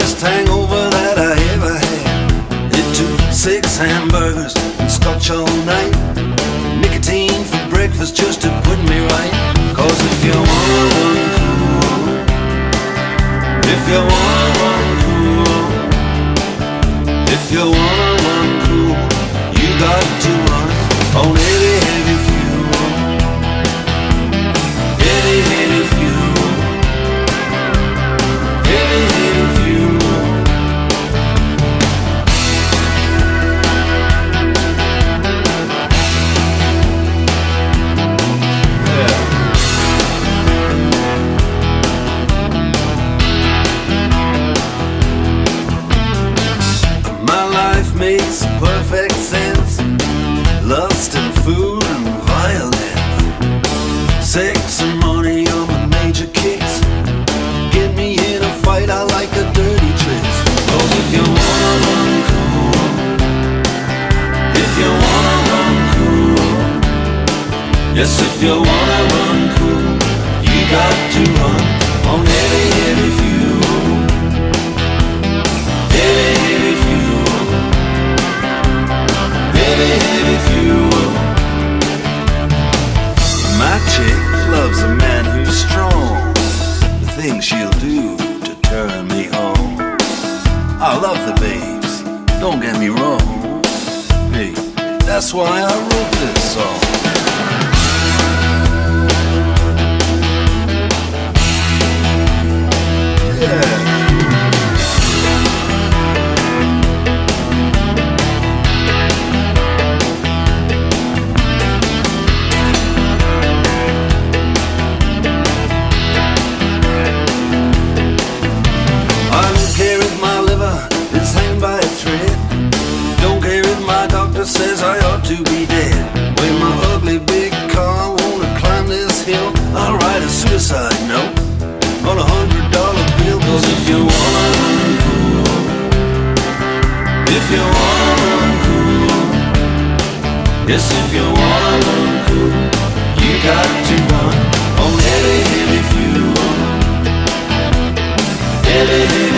worst hangover that I ever had. It took 6 hamburgers and scotch all night, nicotine for breakfast just to put me right. Cause if you wanna run cool, if you wanna run cool, if you wanna run cool, you got to run on heavy, heavy fuel. Heavy, heavy fuel. Heavy, heavy fuel. Yeah. My life makes perfect sense. Lust and food and violence, sex and money are my major kicks. Get me in a fight, I like the dirty tricks. Cause if you wanna run cool, if you wanna run cool, yes, if you wanna run cool, you got to run on heavy, heavy fuel. Heavy, heavy fuel. Heavy, heavy fuel. My chick loves a man who's strong, the things she'll do to turn me on. I love the babes, don't get me wrong. Hey, that's why I wrote this song. Yeah. Says I ought to be dead. When my ugly big car wanna climb this hill, I'll write a suicide note on $100 bill. Cause if you wanna run cool, if you wanna run cool, yes, if you wanna run cool, you got to run on heavy, heavy fuel. Heavy, heavy